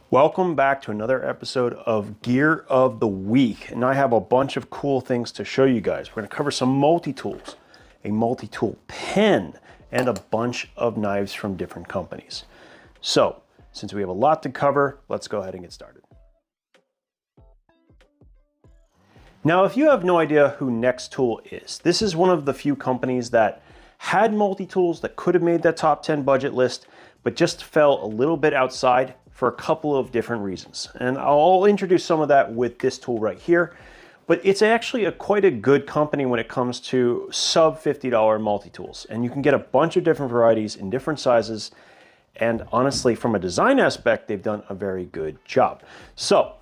Welcome back to another episode of Gear of the Week, and I have a bunch of cool things to show you guys. We're going to cover some multi-tools, a multi-tool pen, and a bunch of knives from different companies. So, since we have a lot to cover, let's go ahead and get started. Now, if you have no idea who Nextool is, this is one of the few companies that had multi-tools that could have made that top 10 budget list, but just fell a little bit outside for a couple of different reasons. And I'll introduce some of that with this tool right here, but it's actually quite a good company when it comes to sub $50 multi-tools. And you can get a bunch of different varieties in different sizes. And honestly, from a design aspect, they've done a very good job. So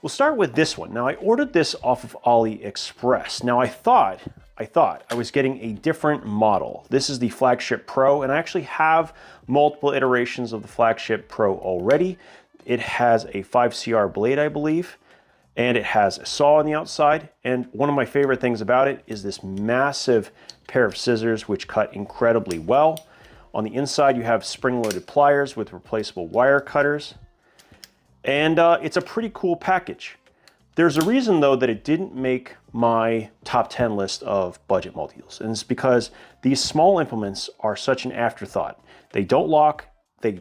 we'll start with this one. Now I ordered this off of AliExpress. Now I thought I was getting a different model. This is the Flagship Pro, and I actually have multiple iterations of the Flagship Pro already. It has a 5CR blade, I believe, and it has a saw on the outside. And one of my favorite things about it is this massive pair of scissors, which cut incredibly well. On the inside, you have spring-loaded pliers with replaceable wire cutters. And it's a pretty cool package. There's a reason, though, that it didn't make my top 10 list of budget multi-tools, and it's because these small implements are such an afterthought. They don't lock, they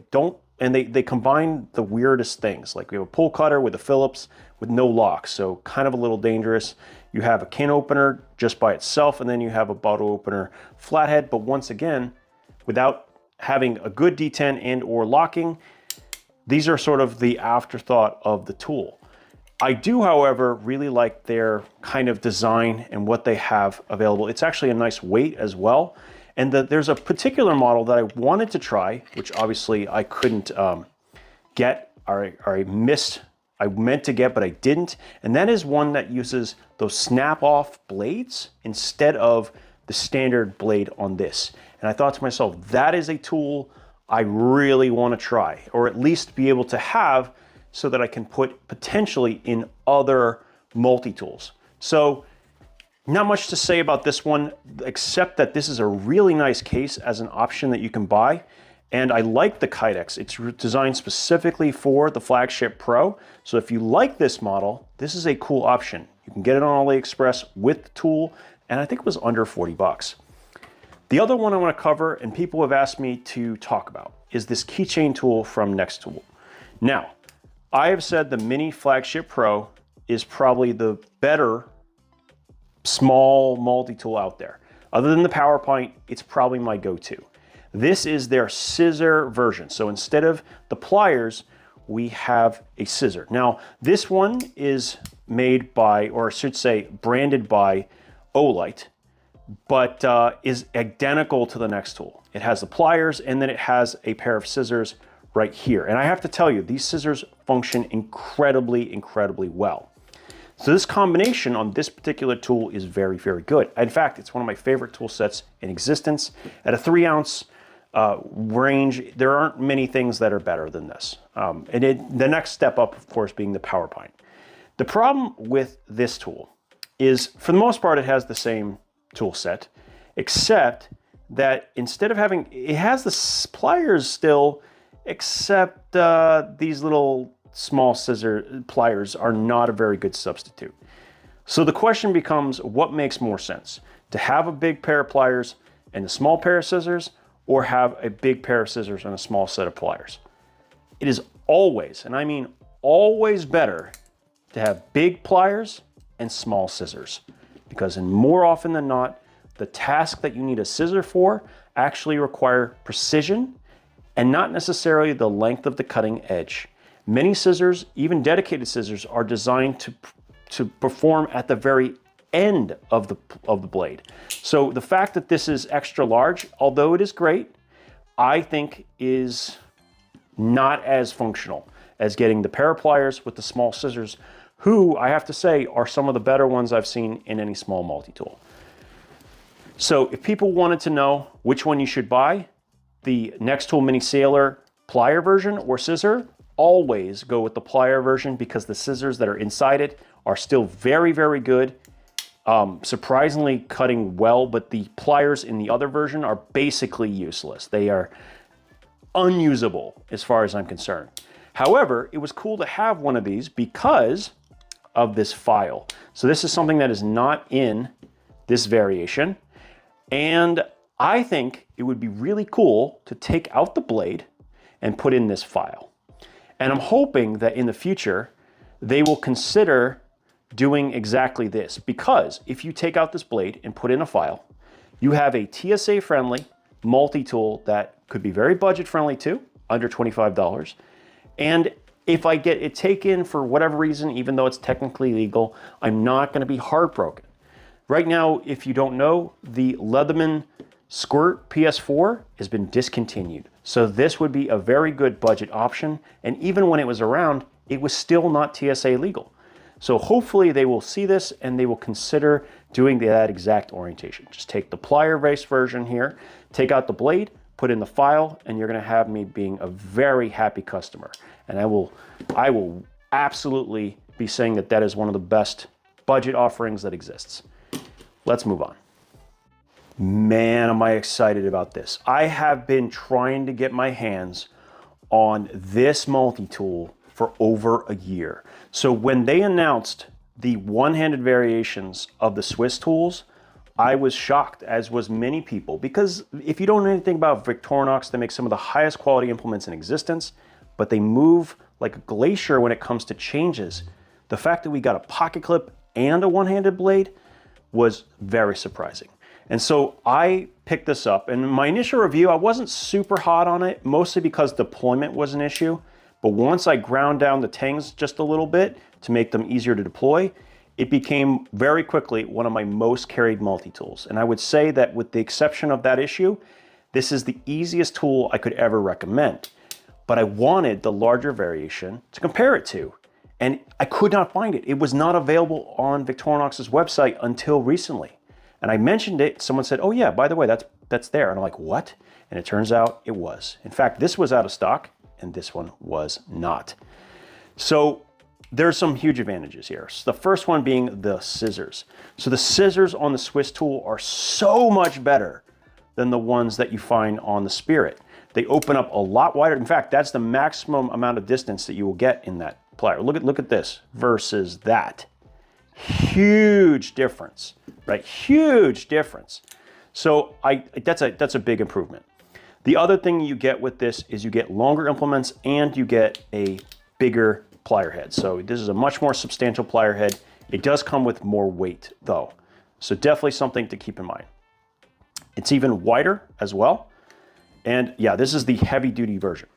combine the weirdest things. Like we have a pull cutter with a Phillips with no lock, so kind of a little dangerous. You have a can opener just by itself, and then you have a bottle opener flathead, but once again, without having a good D10 and or locking, these are sort of the afterthought of the tool. I do, however, really like their kind of design and what they have available. It's actually a nice weight as well. And there's a particular model that I wanted to try, which obviously I couldn't get, or I missed. I meant to get, but I didn't. And that is one that uses those snap-off blades instead of the standard blade on this. And I thought to myself, that is a tool I really want to try, or at least be able to have, so that I can put potentially in other multi-tools. So not much to say about this one, except that this is a really nice case as an option that you can buy. And I like the Kydex. It's designed specifically for the Flagship Pro. So if you like this model, this is a cool option. You can get it on AliExpress with the tool, and I think it was under 40 bucks. The other one I want to cover, and people have asked me to talk about, is this keychain tool from Nextool. Now, I have said the Mini Flagship Pro is probably the better small multi-tool out there. Other than the PowerPoint, it's probably my go-to. This is their scissor version. So instead of the pliers, we have a scissor. Now, this one is made by, or I should say, branded by Olight, but is identical to the Nextool. It has the pliers, and then it has a pair of scissors right here. And I have to tell you, these scissors function incredibly, incredibly well. So this combination on this particular tool is very, very good. In fact, it's one of my favorite tool sets in existence. At a 3-ounce range, there aren't many things that are better than this. The next step up, of course, being the PowerPoint. The problem with this tool is, for the most part, it has the same tool set, except that instead of having, it has the pliers still, except these little small scissor pliers are not a very good substitute. So the question becomes, what makes more sense? To have a big pair of pliers and a small pair of scissors, or have a big pair of scissors and a small set of pliers? It is always, and I mean always, better to have big pliers and small scissors, because more often than not, the task that you need a scissor for actually require precision and not necessarily the length of the cutting edge. Many scissors, even dedicated scissors, are designed to perform at the very end of the blade. So the fact that this is extra large, although it is great, I think is not as functional as getting the pair of pliers with the small scissors, who I have to say are some of the better ones I've seen in any small multi-tool. So if people wanted to know which one you should buy, the Nextool Mini Sailor plier version or scissor, always go with the plier version, because the scissors that are inside it are still very, very good. Surprisingly cutting well, but the pliers in the other version are basically useless. They are unusable as far as I'm concerned. However, it was cool to have one of these because of this file. So this is something that is not in this variation. And I think it would be really cool to take out the blade and put in this file. And I'm hoping that in the future, they will consider doing exactly this, because if you take out this blade and put in a file, you have a TSA friendly multi-tool that could be very budget friendly too, under $25. And if I get it taken for whatever reason, even though it's technically legal, I'm not gonna be heartbroken. Right now, if you don't know, the Leatherman Squirt PS4 has been discontinued. So this would be a very good budget option. And even when it was around, it was still not TSA legal. So hopefully they will see this and they will consider doing that exact orientation. Just take the plier-based version here, take out the blade, put in the file, and you're gonna have me being a very happy customer. And I will absolutely be saying that that is one of the best budget offerings that exists. Let's move on. Man, am I excited about this. I have been trying to get my hands on this multi-tool for over a year. So when they announced the one-handed variations of the Swisstools, I was shocked, as was many people, because if you don't know anything about Victorinox, they make some of the highest quality implements in existence, but they move like a glacier when it comes to changes. The fact that we got a pocket clip and a one-handed blade was very surprising. And so I picked this up, and in my initial review, I wasn't super hot on it, mostly because deployment was an issue. But once I ground down the tangs just a little bit to make them easier to deploy, it became very quickly one of my most carried multi-tools. And I would say that with the exception of that issue, this is the easiest tool I could ever recommend. But I wanted the larger variation to compare it to, and I could not find it. It was not available on Victorinox's website until recently. And I mentioned it, someone said, oh yeah, by the way, that's there. And I'm like, what? And it turns out it was. In fact, this was out of stock and this one was not. So there's some huge advantages here. So the first one being the scissors. So the scissors on the Swisstool are so much better than the ones that you find on the Spirit. They open up a lot wider. In fact, that's the maximum amount of distance that you will get in that plier. Look at this versus that. Huge difference, right? Huge difference. So that's a big improvement. The other thing you get with this is you get longer implements and you get a bigger plier head. So this is a much more substantial plier head. It does come with more weight though. So definitely something to keep in mind. It's even wider as well. And yeah, this is the heavy duty version.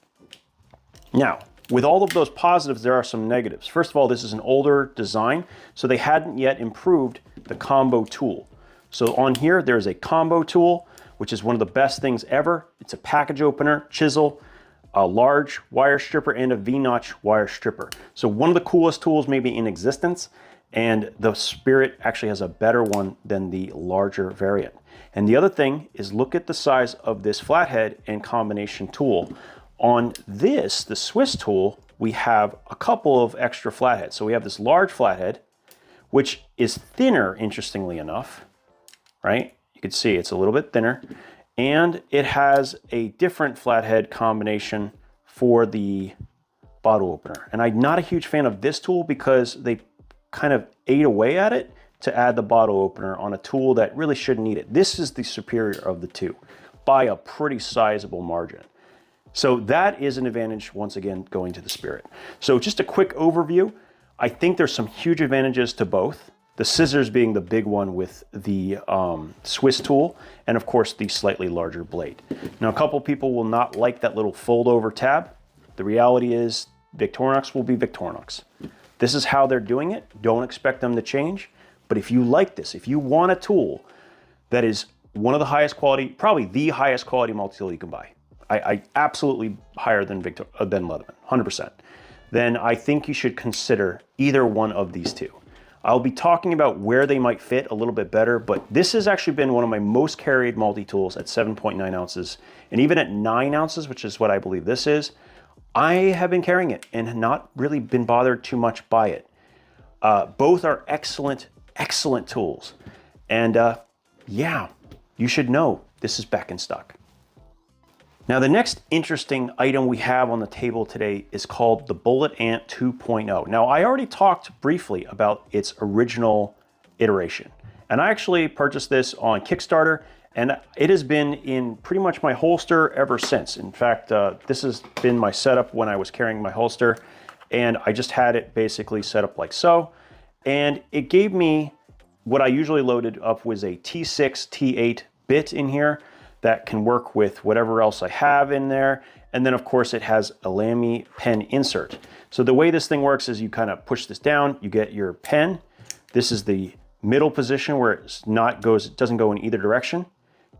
Now, with all of those positives, there are some negatives. First of all, this is an older design, so they hadn't yet improved the combo tool. So on here, there's a combo tool, which is one of the best things ever. It's a package opener, chisel, a large wire stripper, and a V-notch wire stripper. So one of the coolest tools maybe in existence, and the Spirit actually has a better one than the larger variant. And the other thing is look at the size of this flathead and combination tool. On this, the Swisstool, we have a couple of extra flatheads. So we have this large flathead, which is thinner, interestingly enough, right? You can see it's a little bit thinner. And it has a different flathead combination for the bottle opener. And I'm not a huge fan of this tool because they kind of ate away at it to add the bottle opener on a tool that really shouldn't need it. This is the superior of the two by a pretty sizable margin. So that is an advantage, once again, going to the Spirit. So just a quick overview. I think there's some huge advantages to both. The scissors being the big one with the Swisstool, and of course the slightly larger blade. Now a couple people will not like that little fold over tab. The reality is Victorinox will be Victorinox. This is how they're doing it. Don't expect them to change. But if you like this, if you want a tool that is one of the highest quality, probably the highest quality multi-tool you can buy, I absolutely higher than Leatherman, 100%. Then I think you should consider either one of these two. I'll be talking about where they might fit a little bit better, but this has actually been one of my most carried multi-tools at 7.9 ounces. And even at 9 ounces, which is what I believe this is, I have been carrying it and not really been bothered too much by it. Both are excellent, excellent tools. And yeah, you should know this is back in stock. Now, the next interesting item we have on the table today is called the Bullet Ant 2.0. Now, I already talked briefly about its original iteration, and I actually purchased this on Kickstarter, and it has been in pretty much my holster ever since. In fact, this has been my setup when I was carrying my holster, and I just had it basically set up like so, and it gave me what I usually loaded up was a T6, T8 bit in here that can work with whatever else I have in there. And then of course it has a Lamy pen insert. So the way this thing works is you kind of push this down, you get your pen. This is the middle position where it doesn't go in either direction.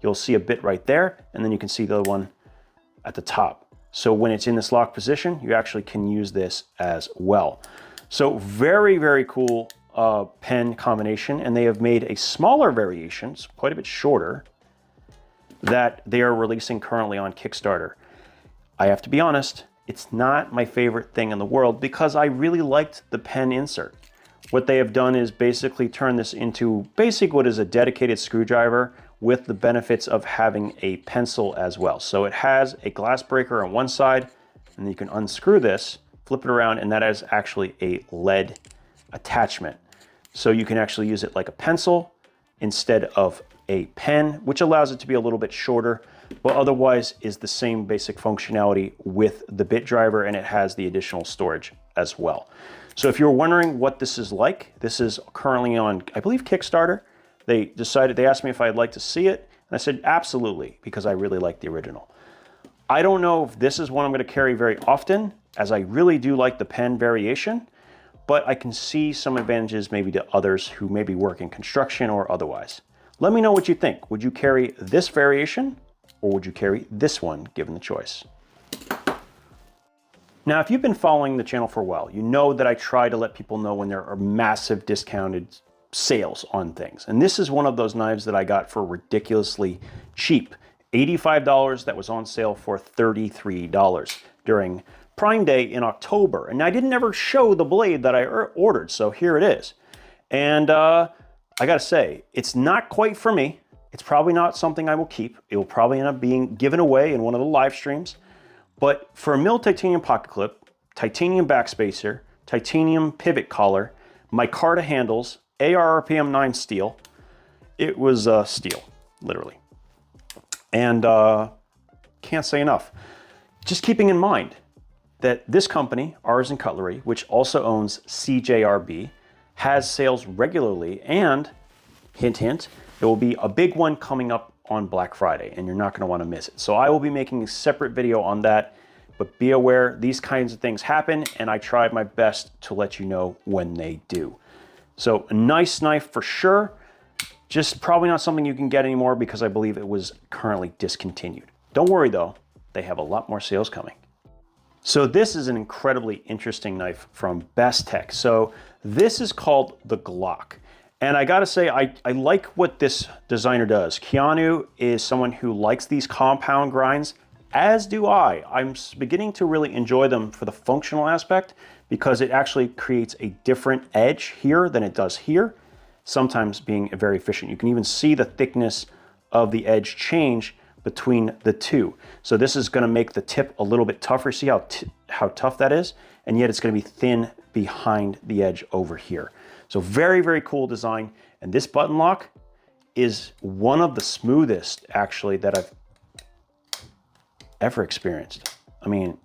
You'll see a bit right there, and then you can see the other one at the top. So when it's in this lock position, you actually can use this as well. So very, very cool pen combination, and they have made a smaller variation, it's quite a bit shorter, that they are releasing currently on Kickstarter. I have to be honest, it's not my favorite thing in the world because I really liked the pen insert. What they have done is basically turn this into what is a dedicated screwdriver with the benefits of having a pencil as well. So it has a glass breaker on one side, and you can unscrew this, flip it around, and that is actually a lead attachment. So you can actually use it like a pencil instead of a pen, which allows it to be a little bit shorter, but otherwise is the same basic functionality with the bit driver, and it has the additional storage as well. So if you're wondering what this is like, this is currently on, I believe, Kickstarter. They asked me if I'd like to see it, and I said absolutely, because I really like the original. I don't know if this is one I'm going to carry very often, as I really do like the pen variation, but I can see some advantages maybe to others who maybe work in construction or otherwise. Let me know what you think. Would you carry this variation, or would you carry this one, given the choice? Now, if you've been following the channel for a while, you know that I try to let people know when there are massive discounted sales on things. And this is one of those knives that I got for ridiculously cheap. $85 that was on sale for $33 during Prime Day in October. And I didn't ever show the blade that I ordered, so here it is. And I gotta say, it's not quite for me. It's probably not something I will keep. It will probably end up being given away in one of the live streams. But for a milled titanium pocket clip, titanium backspacer, titanium pivot collar, micarta handles, AR-RPM 9 steel, it was steel, literally. And can't say enough. Just keeping in mind that this company, Artisan Cutlery, which also owns CJRB, has sales regularly, and hint, hint, there will be a big one coming up on Black Friday, and you're not going to want to miss it. So I will be making a separate video on that, but be aware these kinds of things happen, and I tried my best to let you know when they do. So a nice knife for sure, just probably not something you can get anymore because I believe it was currently discontinued. Don't worry though, they have a lot more sales coming. So this is an incredibly interesting knife from Bechtech. So this is called the Glok. And I gotta say, I like what this designer does. Keanu is someone who likes these compound grinds, as do I. I'm beginning to really enjoy them for the functional aspect because it actually creates a different edge here than it does here, sometimes being very efficient. You can even see the thickness of the edge change between the two. So this is gonna make the tip a little bit tougher. See how tough that is? And yet it's gonna be thin behind the edge over here. So very, very cool design. And this button lock is one of the smoothest actually that I've ever experienced. I mean,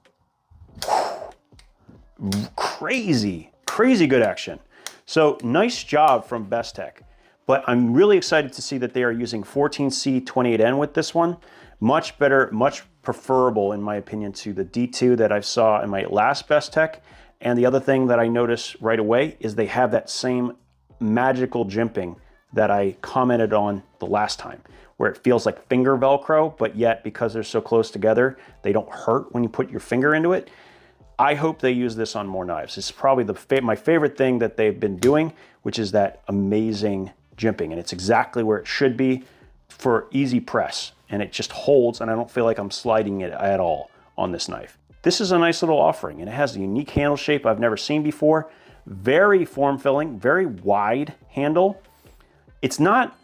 crazy good action. So nice job from Bechtech. But I'm really excited to see that they are using 14C28N with this one. Much better, much preferable in my opinion to the D2 that I saw in my last Bechtech. And the other thing that I noticed right away is they have that same magical jimping that I commented on the last time, where it feels like finger Velcro, but yet because they're so close together, they don't hurt when you put your finger into it. I hope they use this on more knives. It's probably my favorite thing that they've been doing, which is that amazing jimping. And it's exactly where it should be for easy press. And it just holds, and I don't feel like I'm sliding it at all on this knife. This is a nice little offering, and it has a unique handle shape I've never seen before. Very form-filling, very wide handle. It's not,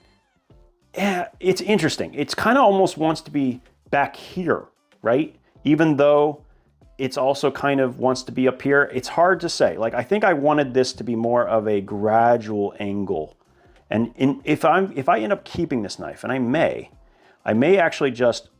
it's interesting. It's kind of almost wants to be back here right? Even though it's also kind of wants to be up here. It's hard to say. Like, I think I wanted this to be more of a gradual angle. And if I end up keeping this knife, and I may actually just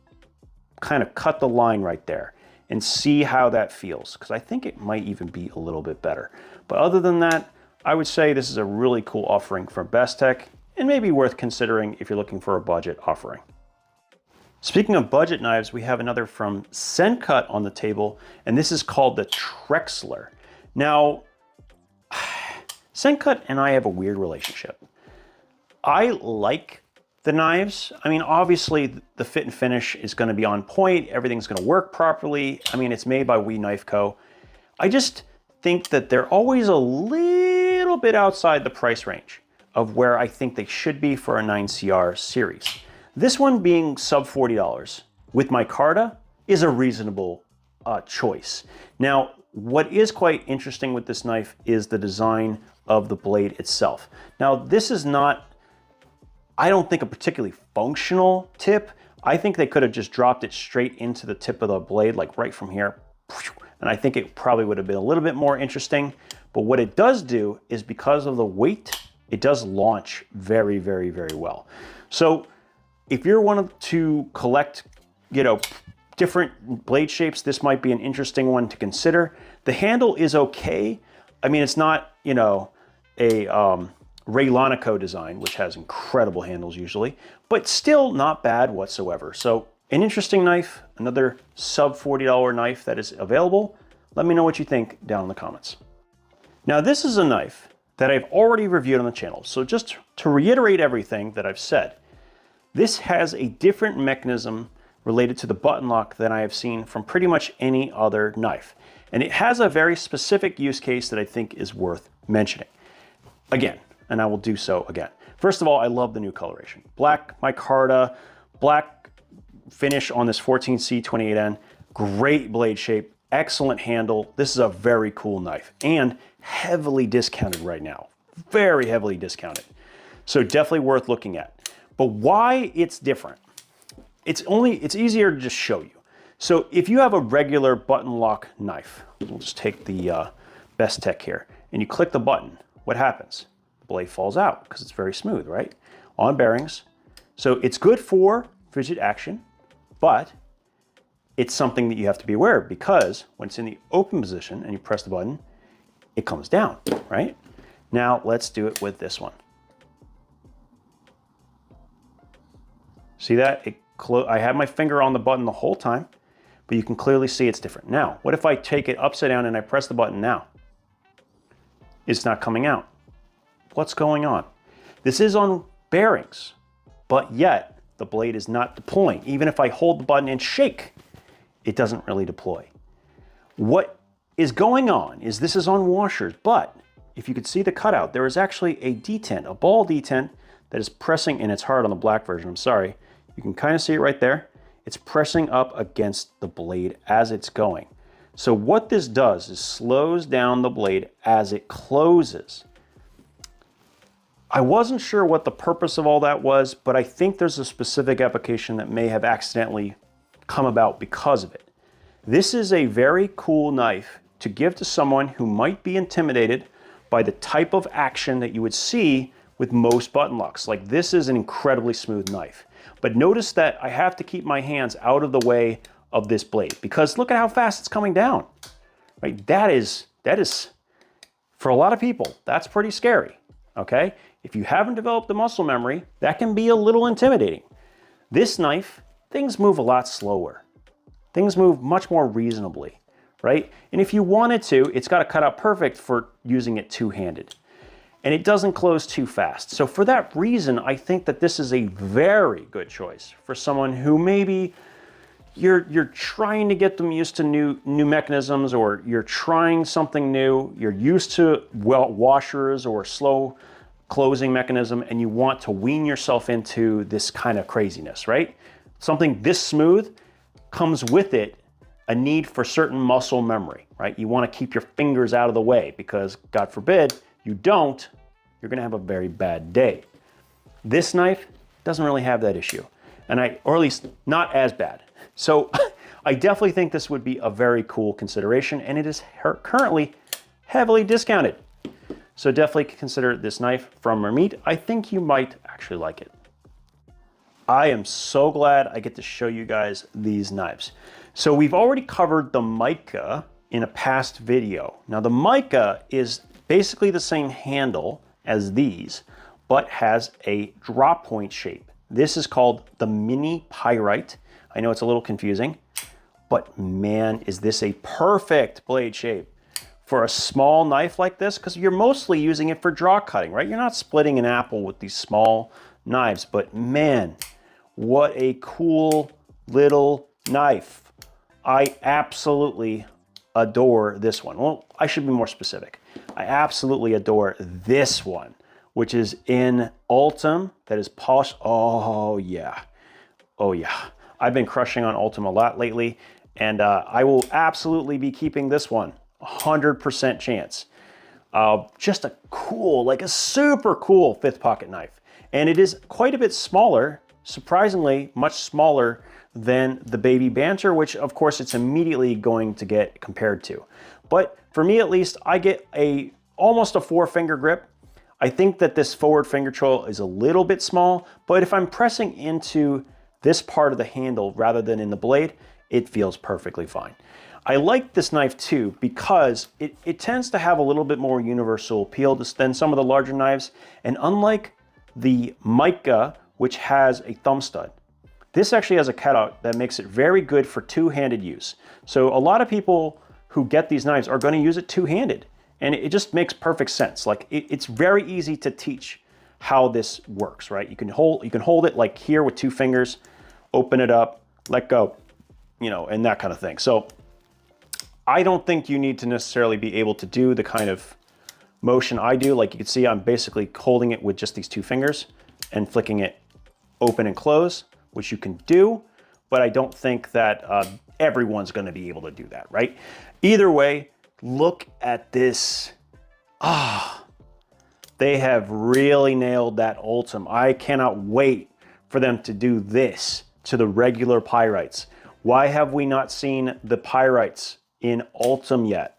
kind of cut the line right there and see how that feels, because I think it might even be a little bit better. But other than that, I would say this is a really cool offering from Bechtech, and maybe worth considering if you're looking for a budget offering. Speaking of budget knives, we have another from Sencut on the table, and this is called the Trexler. Now, Sencut and I have a weird relationship. I like the knives. I mean, obviously the fit and finish is gonna be on point. Everything's gonna work properly. I mean, it's made by We Knife Co. I just think that they're always a little bit outside the price range of where I think they should be for a 9CR series. This one being sub $40 with micarta is a reasonable choice. Now, what is quite interesting with this knife is the design of the blade itself. Now, this is not, I don't think, a particularly functional tip. I think they could have just dropped it straight into the tip of the blade, like right from here. And I think it probably would have been a little bit more interesting. But what it does do is, because of the weight, it does launch very, very, very well. So if you're wanting to collect, you know, different blade shapes, this might be an interesting one to consider. The handle is okay. I mean, it's not, you know, a Ray Lanico design, which has incredible handles usually, but still not bad whatsoever. So an interesting knife, another sub $40 knife that is available. Let me know what you think down in the comments. Now, this is a knife that I've already reviewed on the channel. So just to reiterate everything that I've said, this has a different mechanism related to the button lock than I have seen from pretty much any other knife. And it has a very specific use case that I think is worth mentioning. Again, and I will do so again. First of all, I love the new coloration. Black micarta, black finish on this 14C28N, great blade shape, excellent handle. This is a very cool knife and heavily discounted right now, very heavily discounted. So definitely worth looking at. But why it's different? It's easier to just show you. So if you have a regular button lock knife, we'll just take the Bechtech here, and you click the button, what happens? The blade falls out because it's very smooth, right? On bearings. So it's good for fidget action, but it's something that you have to be aware of, because when it's in the open position and you press the button, it comes down, right? Now let's do it with this one. See that? I had my finger on the button the whole time, but you can clearly see it's different. Now, what if I take it upside down and I press the button now? It's not coming out. What's going on? This is on bearings, but yet the blade is not deploying. Even if I hold the button and shake, it doesn't really deploy. What is going on is this is on washers, but if you could see the cutout, there is actually a detent, a ball detent that is pressing, and it's hard on the black version, I'm sorry. You can kind of see it right there. It's pressing up against the blade as it's going. So what this does is slows down the blade as it closes. I wasn't sure what the purpose of all that was, but I think there's a specific application that may have accidentally come about because of it. This is a very cool knife to give to someone who might be intimidated by the type of action that you would see with most button locks. Like, this is an incredibly smooth knife. But notice that I have to keep my hands out of the way of this blade, because look at how fast it's coming down. Right? That is, for a lot of people, that's pretty scary. Okay? If you haven't developed the muscle memory, that can be a little intimidating. This knife, things move a lot slower. Things move much more reasonably, right? And if you wanted to, it's got to cut out perfect for using it two-handed. And it doesn't close too fast. So for that reason, I think that this is a very good choice for someone who maybe you're trying to get them used to new mechanisms, or you're trying something new, you're used to washers or slow closing mechanism, and you want to wean yourself into this kind of craziness, right? Something this smooth comes with it a need for certain muscle memory, right? You want to keep your fingers out of the way, because God forbid you don't, you're gonna have a very bad day. This knife doesn't really have that issue, or at least not as bad. So I definitely think this would be a very cool consideration, and it is currently heavily discounted. So definitely consider this knife from Remette. I think you might actually like it. I am so glad I get to show you guys these knives. So we've already covered the mica in a past video. Now the mica is basically the same handle as these, but has a drop point shape. This is called the mini Pyrite. I know it's a little confusing, but man, is this a perfect blade shape for a small knife like this, because you're mostly using it for draw cutting, right? You're not splitting an apple with these small knives, but man, what a cool little knife. I absolutely adore this one. Well, I should be more specific. I absolutely adore this one, which is in Ultem, that is polished. Oh yeah, oh yeah. I've been crushing on Ultem a lot lately, and I will absolutely be keeping this one, 100% chance. Just a cool, like a super cool fifth pocket knife. And it is quite a bit smaller, surprisingly much smaller than the Baby Banter, which of course it's immediately going to get compared to. But for me at least, I get almost a 4-finger grip. I think that this forward finger choil is a little bit small, but if I'm pressing into this part of the handle rather than in the blade, it feels perfectly fine. I like this knife too because it tends to have a little bit more universal appeal than some of the larger knives. And unlike the mica, which has a thumb stud, this actually has a cutout that makes it very good for two-handed use. So a lot of people who get these knives are going to use it two-handed. And it just makes perfect sense. Like it's very easy to teach how this works, right? You can hold it like here with 2 fingers, open it up, let go, you know, and that kind of thing. So I don't think you need to necessarily be able to do the kind of motion I do. Like you can see, I'm basically holding it with just these 2 fingers and flicking it open and close, which you can do, but I don't think that everyone's going to be able to do that, right? Either way, look at this. They have really nailed that Ultem. I cannot wait for them to do this to the regular Pyrites. Why have we not seen the Pyrites in Ultem yet?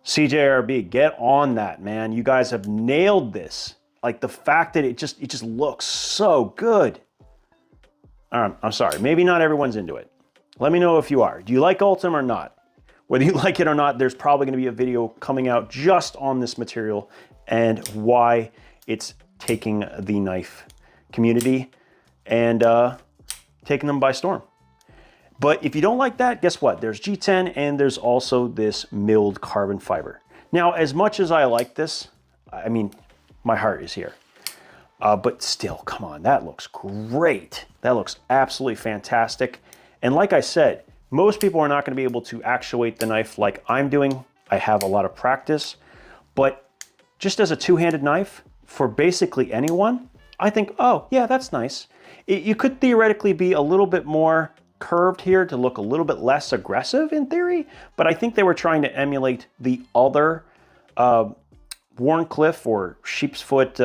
CJRB, get on that, man. You guys have nailed this. Like the fact that it just looks so good. I'm sorry, maybe not everyone's into it. Let me know if you are. Do you like Ultem or not? Whether you like it or not, there's probably going to be a video coming out just on this material and why it's taking the knife community and taking them by storm. But if you don't like that, guess what? There's G10 and there's also this milled carbon fiber. Now, as much as I like this, I mean, my heart is here. But still, come on, that looks great. That looks absolutely fantastic. And like I said, most people are not going to be able to actuate the knife like I'm doing. I have a lot of practice, but just as a two-handed knife for basically anyone, I think, oh yeah, that's nice. You could theoretically be a little bit more curved here to look a little bit less aggressive in theory, but I think they were trying to emulate the other Wharncliffe or sheep's foot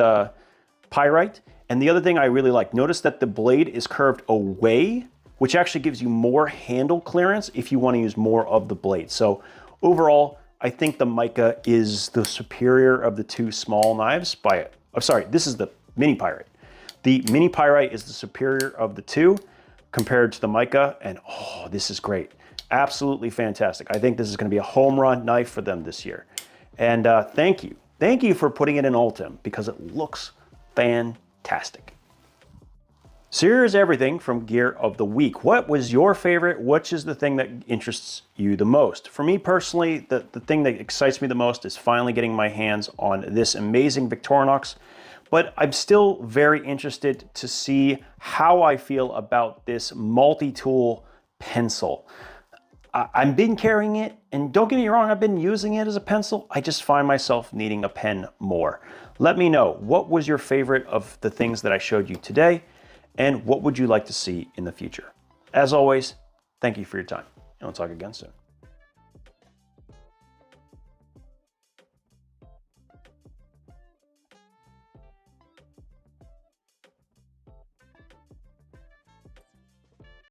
Pyrite. And the other thing I really like, notice that the blade is curved away, which actually gives you more handle clearance if you want to use more of the blade. So overall, I think the mica is the superior of the 2 small knives I'm sorry, this is the mini Pyrite. The mini Pyrite is the superior of the 2 compared to the mica, and oh, this is great. Absolutely fantastic. I think this is going to be a home run knife for them this year. And thank you. Thank you for putting it in Ultem because it looks fantastic. So here's everything from Gear of the Week. What was your favorite? Which is the thing that interests you the most? For me personally, the thing that excites me the most is finally getting my hands on this amazing Victorinox. But I'm still very interested to see how I feel about this multi-tool pencil. I've been carrying it, and don't get me wrong, I've been using it as a pencil. I just find myself needing a pen more. Let me know, what was your favorite of the things that I showed you today? And what would you like to see in the future? As always, thank you for your time, and we'll talk again soon.